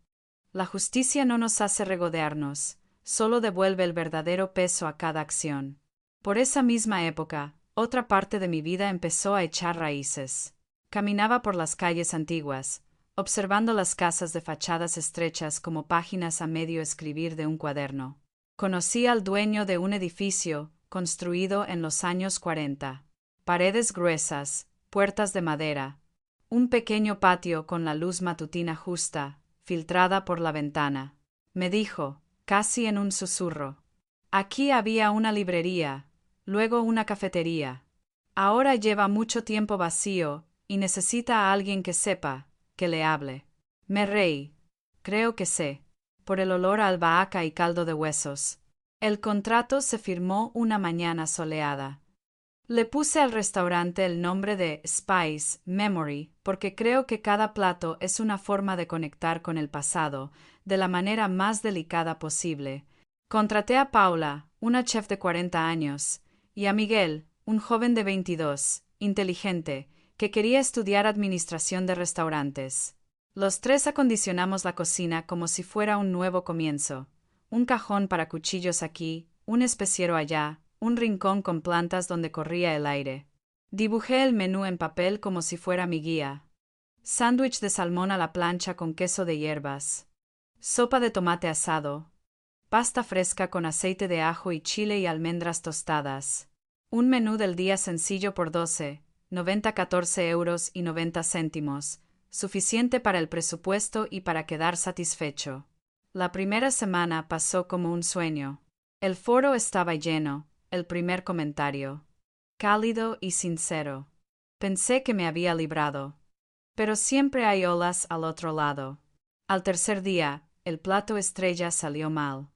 La justicia no nos hace regodearnos, solo devuelve el verdadero peso a cada acción. Por esa misma época, otra parte de mi vida empezó a echar raíces. Caminaba por las calles antiguas, observando las casas de fachadas estrechas como páginas a medio escribir de un cuaderno. Conocí al dueño de un edificio, construido en los años 40. Paredes gruesas, puertas de madera, un pequeño patio con la luz matutina justa, filtrada por la ventana. Me dijo, casi en un susurro. Aquí había una librería, luego una cafetería. Ahora lleva mucho tiempo vacío y necesita a alguien que sepa, que le hable. Me reí. Creo que sé. Por el olor a albahaca y caldo de huesos. El contrato se firmó una mañana soleada. Le puse al restaurante el nombre de Spice Memory porque creo que cada plato es una forma de conectar con el pasado, de la manera más delicada posible. Contraté a Paula, una chef de 40 años, y a Miguel, un joven de 22, inteligente, que quería estudiar administración de restaurantes. Los tres acondicionamos la cocina como si fuera un nuevo comienzo. Un cajón para cuchillos aquí, un especiero allá, un rincón con plantas donde corría el aire. Dibujé el menú en papel como si fuera mi guía. Sándwich de salmón a la plancha con queso de hierbas. Sopa de tomate asado. Pasta fresca con aceite de ajo y chile y almendras tostadas. Un menú del día sencillo por 14,90 €, suficiente para el presupuesto y para quedar satisfecho. La primera semana pasó como un sueño. El foro estaba lleno, el primer comentario. Cálido y sincero. Pensé que me había librado. Pero siempre hay olas al otro lado. Al tercer día, el plato estrella salió mal.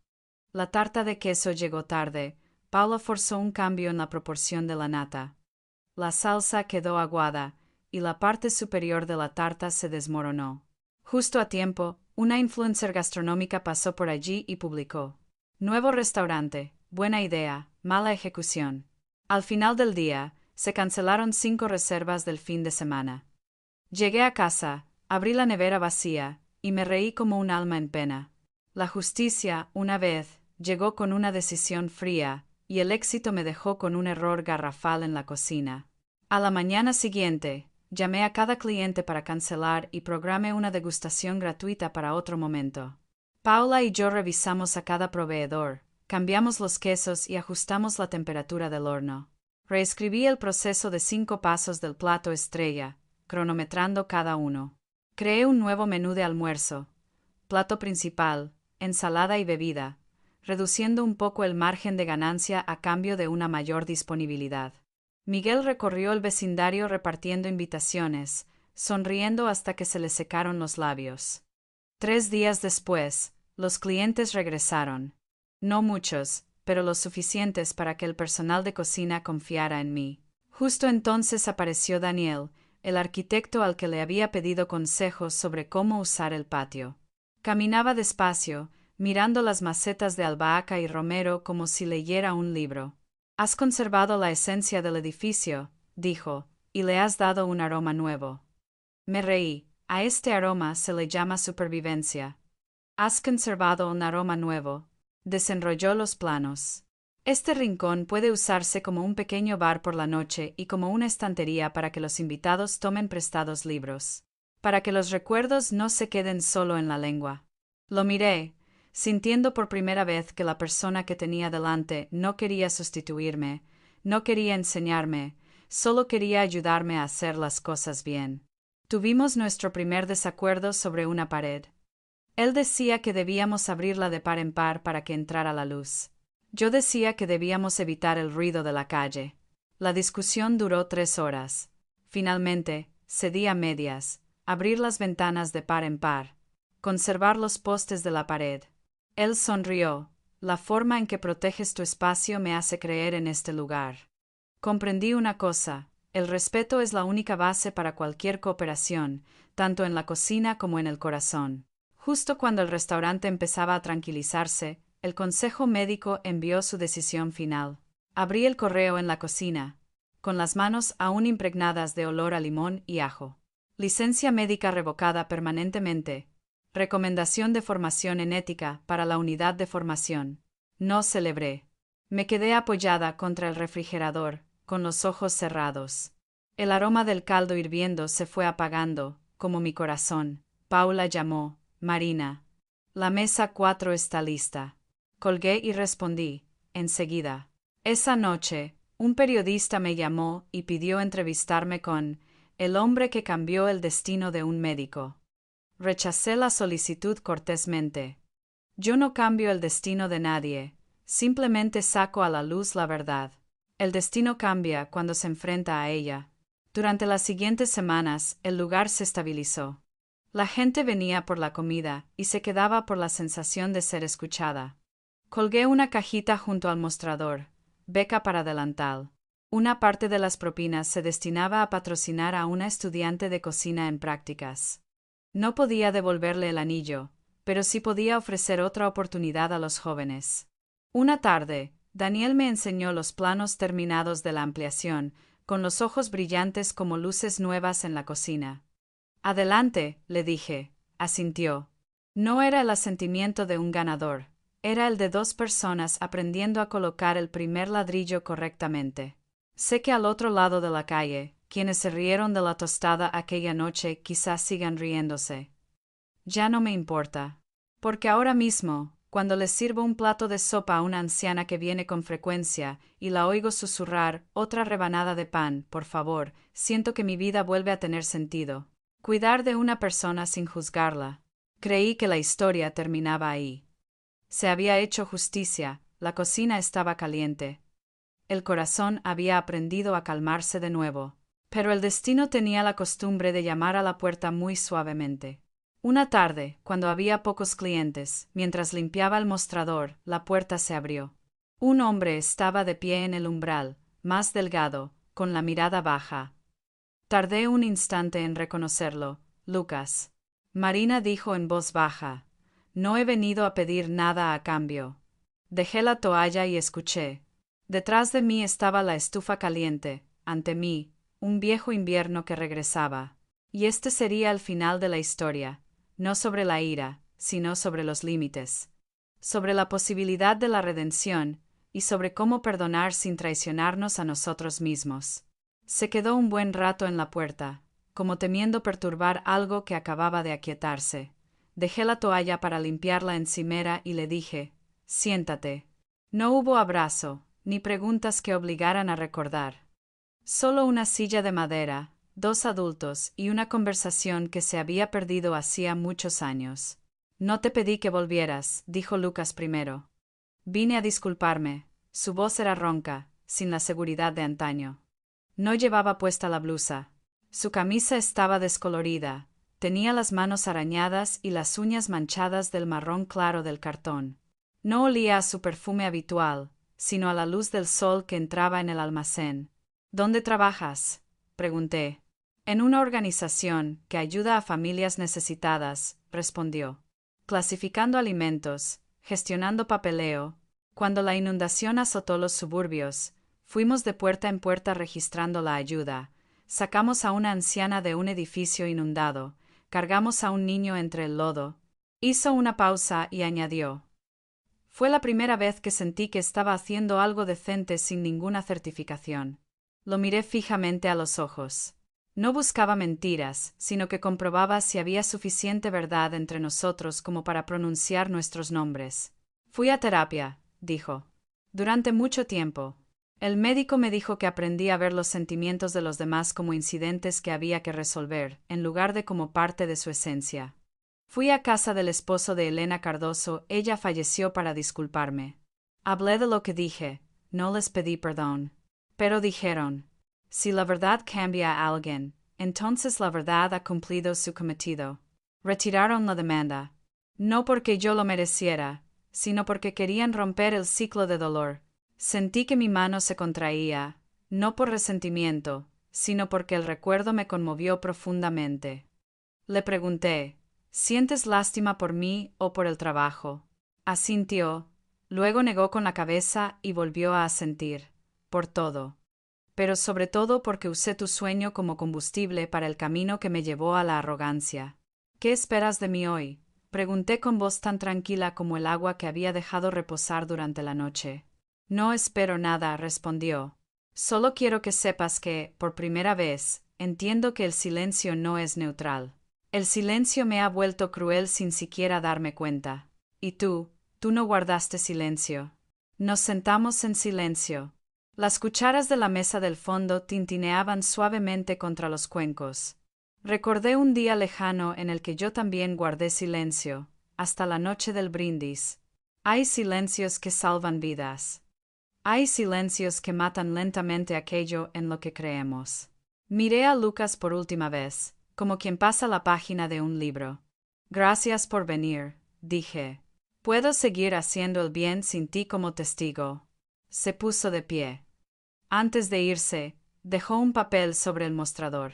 La tarta de queso llegó tarde. Paula forzó un cambio en la proporción de la nata. La salsa quedó aguada, y la parte superior de la tarta se desmoronó. Justo a tiempo, una influencer gastronómica pasó por allí y publicó: nuevo restaurante, buena idea, mala ejecución. Al final del día, se cancelaron 5 reservas del fin de semana. Llegué a casa, abrí la nevera vacía, y me reí como un alma en pena. La justicia, una vez, llegó con una decisión fría, y el éxito me dejó con un error garrafal en la cocina. A la mañana siguiente, llamé a cada cliente para cancelar y programé una degustación gratuita para otro momento. Paula y yo revisamos a cada proveedor, cambiamos los quesos y ajustamos la temperatura del horno. Reescribí el proceso de 5 pasos del plato estrella, cronometrando cada uno. Creé un nuevo menú de almuerzo, plato principal, ensalada y bebida, reduciendo un poco el margen de ganancia a cambio de una mayor disponibilidad. Miguel recorrió el vecindario repartiendo invitaciones, sonriendo hasta que se le secaron los labios. 3 días después, los clientes regresaron. No muchos, pero lo suficientes para que el personal de cocina confiara en mí. Justo entonces apareció Daniel, el arquitecto al que le había pedido consejos sobre cómo usar el patio. Caminaba despacio, mirando las macetas de albahaca y romero como si leyera un libro. «Has conservado la esencia del edificio», dijo, «y le has dado un aroma nuevo». Me reí. A este aroma se le llama supervivencia. «Has conservado un aroma nuevo». Desenrolló los planos. Este rincón puede usarse como un pequeño bar por la noche y como una estantería para que los invitados tomen prestados libros. Para que los recuerdos no se queden solo en la lengua. Lo miré, sintiendo por primera vez que la persona que tenía delante no quería sustituirme, no quería enseñarme, solo quería ayudarme a hacer las cosas bien. Tuvimos nuestro primer desacuerdo sobre una pared. Él decía que debíamos abrirla de par en par para que entrara la luz. Yo decía que debíamos evitar el ruido de la calle. La discusión duró 3 horas. Finalmente, cedí a medias, abrir las ventanas de par en par, conservar los postes de la pared. Él sonrió. La forma en que proteges tu espacio me hace creer en este lugar. Comprendí una cosa: el respeto es la única base para cualquier cooperación, tanto en la cocina como en el corazón. Justo cuando el restaurante empezaba a tranquilizarse, el consejo médico envió su decisión final. Abrí el correo en la cocina, con las manos aún impregnadas de olor a limón y ajo. Licencia médica revocada permanentemente. Recomendación de formación en ética para la unidad de formación. No celebré. Me quedé apoyada contra el refrigerador, con los ojos cerrados. El aroma del caldo hirviendo se fue apagando, como mi corazón. Paula llamó: Marina. La mesa 4 está lista. Colgué y respondí, enseguida. Esa noche, un periodista me llamó y pidió entrevistarme con el hombre que cambió el destino de un médico. Rechacé la solicitud cortésmente. Yo no cambio el destino de nadie, simplemente saco a la luz la verdad. El destino cambia cuando se enfrenta a ella. Durante las siguientes semanas, el lugar se estabilizó. La gente venía por la comida y se quedaba por la sensación de ser escuchada. Colgué una cajita junto al mostrador, beca para delantal. Una parte de las propinas se destinaba a patrocinar a una estudiante de cocina en prácticas. No podía devolverle el anillo, pero sí podía ofrecer otra oportunidad a los jóvenes. Una tarde, Daniel me enseñó los planos terminados de la ampliación, con los ojos brillantes como luces nuevas en la cocina. Adelante, le dije. Asintió. No era el asentimiento de un ganador, era el de dos personas aprendiendo a colocar el primer ladrillo correctamente. Sé que al otro lado de la calle, quienes se rieron de la tostada aquella noche quizás sigan riéndose. Ya no me importa. Porque ahora mismo, cuando le sirvo un plato de sopa a una anciana que viene con frecuencia y la oigo susurrar otra rebanada de pan, por favor, siento que mi vida vuelve a tener sentido. Cuidar de una persona sin juzgarla. Creí que la historia terminaba ahí. Se había hecho justicia, la cocina estaba caliente. El corazón había aprendido a calmarse de nuevo. Pero el destino tenía la costumbre de llamar a la puerta muy suavemente. Una tarde, cuando había pocos clientes, mientras limpiaba el mostrador, la puerta se abrió. Un hombre estaba de pie en el umbral, más delgado, con la mirada baja. Tardé un instante en reconocerlo. Lucas. Marina dijo en voz baja: No he venido a pedir nada a cambio. Dejé la toalla y escuché. Detrás de mí estaba la estufa caliente, ante mí, un viejo invierno que regresaba. Y este sería el final de la historia, no sobre la ira, sino sobre los límites. Sobre la posibilidad de la redención, y sobre cómo perdonar sin traicionarnos a nosotros mismos. Se quedó un buen rato en la puerta, como temiendo perturbar algo que acababa de aquietarse. Dejé la toalla para limpiar la encimera y le dije: Siéntate. No hubo abrazo, ni preguntas que obligaran a recordar. Solo una silla de madera, dos adultos y una conversación que se había perdido hacía muchos años. No te pedí que volvieras, dijo Lucas primero. Vine a disculparme. Su voz era ronca, sin la seguridad de antaño. No llevaba puesta la blusa. Su camisa estaba descolorida, tenía las manos arañadas y las uñas manchadas del marrón claro del cartón. No olía a su perfume habitual, sino a la luz del sol que entraba en el almacén. ¿Dónde trabajas?, pregunté. En una organización que ayuda a familias necesitadas, respondió. Clasificando alimentos, gestionando papeleo. Cuando la inundación azotó los suburbios, fuimos de puerta en puerta registrando la ayuda. Sacamos a una anciana de un edificio inundado, cargamos a un niño entre el lodo. Hizo una pausa y añadió: Fue la primera vez que sentí que estaba haciendo algo decente sin ninguna certificación. Lo miré fijamente a los ojos. No buscaba mentiras, sino que comprobaba si había suficiente verdad entre nosotros como para pronunciar nuestros nombres. Fui a terapia, dijo. Durante mucho tiempo. El médico me dijo que aprendí a ver los sentimientos de los demás como incidentes que había que resolver, en lugar de como parte de su esencia. Fui a casa del esposo de Elena Cardoso, ella falleció para disculparme. Hablé de lo que dije, no les pedí perdón. Pero dijeron: si la verdad cambia a alguien, entonces la verdad ha cumplido su cometido. Retiraron la demanda. No porque yo lo mereciera, sino porque querían romper el ciclo de dolor. Sentí que mi mano se contraía, no por resentimiento, sino porque el recuerdo me conmovió profundamente. Le pregunté: ¿sientes lástima por mí o por el trabajo? Asintió, luego negó con la cabeza y volvió a asentir. Por todo. Pero sobre todo porque usé tu sueño como combustible para el camino que me llevó a la arrogancia. ¿Qué esperas de mí hoy? Pregunté con voz tan tranquila como el agua que había dejado reposar durante la noche. No espero nada, respondió. Solo quiero que sepas que, por primera vez, entiendo que el silencio no es neutral. El silencio me ha vuelto cruel sin siquiera darme cuenta. Y tú no guardaste silencio. Nos sentamos en silencio. Las cucharas de la mesa del fondo tintineaban suavemente contra los cuencos. Recordé un día lejano en el que yo también guardé silencio, hasta la noche del brindis. Hay silencios que salvan vidas. Hay silencios que matan lentamente aquello en lo que creemos. Miré a Lucas por última vez, como quien pasa la página de un libro. Gracias por venir, dije. Puedo seguir haciendo el bien sin ti como testigo. Se puso de pie. Antes de irse, dejó un papel sobre el mostrador.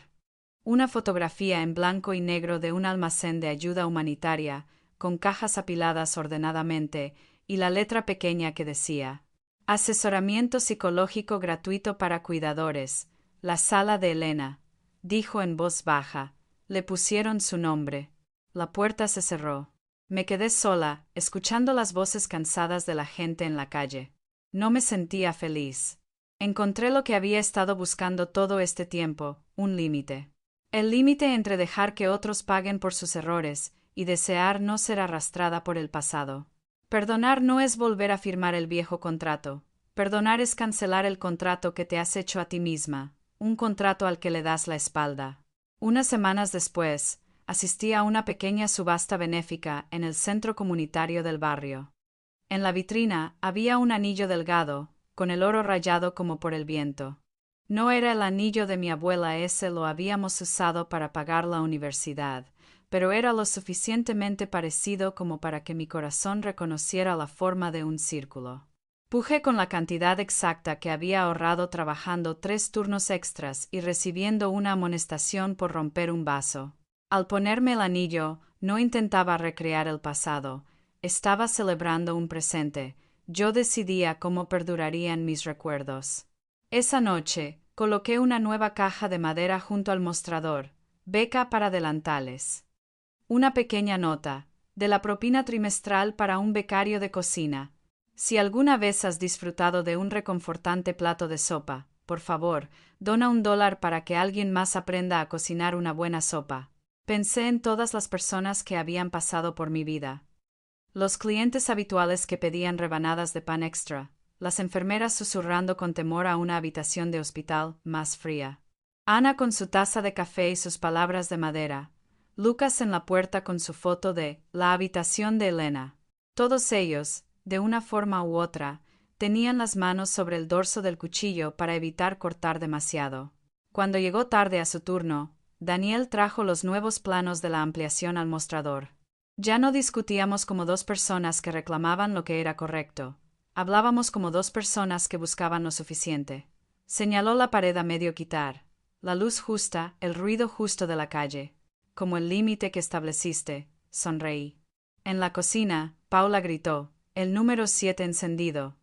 Una fotografía en blanco y negro de un almacén de ayuda humanitaria, con cajas apiladas ordenadamente, y la letra pequeña que decía: Asesoramiento psicológico gratuito para cuidadores, la sala de Elena, dijo en voz baja. Le pusieron su nombre. La puerta se cerró. Me quedé sola, escuchando las voces cansadas de la gente en la calle. No me sentía feliz. Encontré lo que había estado buscando todo este tiempo, un límite. El límite entre dejar que otros paguen por sus errores y desear no ser arrastrada por el pasado. Perdonar no es volver a firmar el viejo contrato. Perdonar es cancelar el contrato que te has hecho a ti misma, un contrato al que le das la espalda. Unas semanas después, asistí a una pequeña subasta benéfica en el centro comunitario del barrio. En la vitrina había un anillo delgado, con el oro rayado como por el viento. No era el anillo de mi abuela, ese lo habíamos usado para pagar la universidad, pero era lo suficientemente parecido como para que mi corazón reconociera la forma de un círculo. Pujé con la cantidad exacta que había ahorrado trabajando 3 turnos extras y recibiendo una amonestación por romper un vaso. Al ponerme el anillo, no intentaba recrear el pasado, estaba celebrando un presente. Yo decidía cómo perdurarían mis recuerdos. Esa noche, coloqué una nueva caja de madera junto al mostrador, beca para delantales. Una pequeña nota, de la propina trimestral para un becario de cocina. Si alguna vez has disfrutado de un reconfortante plato de sopa, por favor, dona $1 para que alguien más aprenda a cocinar una buena sopa. Pensé en todas las personas que habían pasado por mi vida. Los clientes habituales que pedían rebanadas de pan extra, las enfermeras susurrando con temor a una habitación de hospital más fría. Ana con su taza de café y sus palabras de madera. Lucas en la puerta con su foto de la habitación de Elena. Todos ellos, de una forma u otra, tenían las manos sobre el dorso del cuchillo para evitar cortar demasiado. Cuando llegó tarde a su turno, Daniel trajo los nuevos planos de la ampliación al mostrador. Ya no discutíamos como 2 personas que reclamaban lo que era correcto. Hablábamos como 2 personas que buscaban lo suficiente. Señaló la pared a medio quitar. La luz justa, el ruido justo de la calle. Como el límite que estableciste, sonreí. En la cocina, Paula gritó: «El número 7 encendido».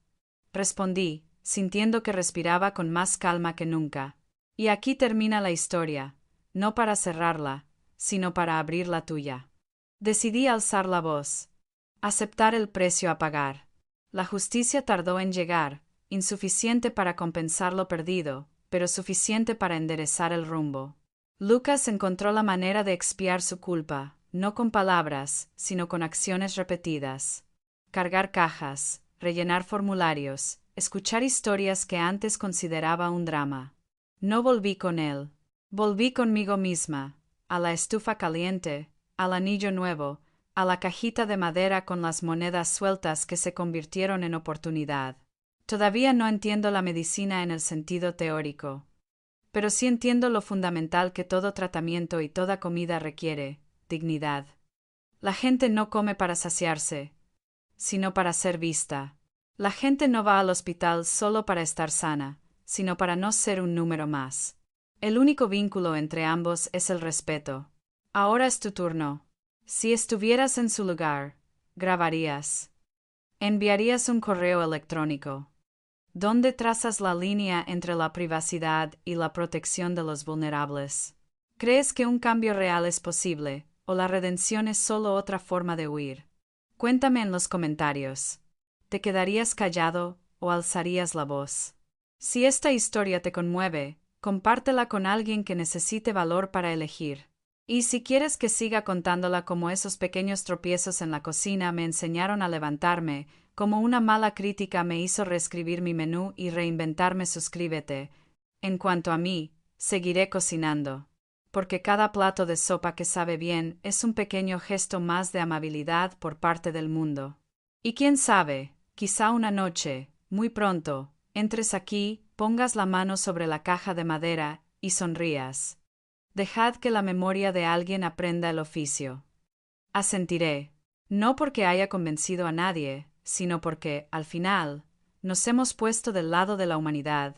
Respondí, sintiendo que respiraba con más calma que nunca. Y aquí termina la historia, no para cerrarla, sino para abrir la tuya. Decidí alzar la voz. Aceptar el precio a pagar. La justicia tardó en llegar, insuficiente para compensar lo perdido, pero suficiente para enderezar el rumbo. Lucas encontró la manera de expiar su culpa, no con palabras, sino con acciones repetidas. Cargar cajas, rellenar formularios, escuchar historias que antes consideraba un drama. No volví con él. Volví conmigo misma, a la estufa caliente, al anillo nuevo, a la cajita de madera con las monedas sueltas que se convirtieron en oportunidad. Todavía no entiendo la medicina en el sentido teórico, pero sí entiendo lo fundamental que todo tratamiento y toda comida requiere: dignidad. La gente no come para saciarse, sino para ser vista. La gente no va al hospital solo para estar sana, sino para no ser un número más. El único vínculo entre ambos es el respeto. Ahora es tu turno. Si estuvieras en su lugar, grabarías. Enviarías un correo electrónico. ¿Dónde trazas la línea entre la privacidad y la protección de los vulnerables? ¿Crees que un cambio real es posible, o la redención es solo otra forma de huir? Cuéntame en los comentarios. ¿Te quedarías callado o alzarías la voz? Si esta historia te conmueve, compártela con alguien que necesite valor para elegir. Y si quieres que siga contándola como esos pequeños tropiezos en la cocina me enseñaron a levantarme, como una mala crítica me hizo reescribir mi menú y reinventarme, suscríbete. En cuanto a mí, seguiré cocinando. Porque cada plato de sopa que sabe bien es un pequeño gesto más de amabilidad por parte del mundo. Y quién sabe, quizá una noche, muy pronto, entres aquí, pongas la mano sobre la caja de madera y sonrías. Dejad que la memoria de alguien aprenda el oficio. Asentiré, no porque haya convencido a nadie, sino porque, al final, nos hemos puesto del lado de la humanidad,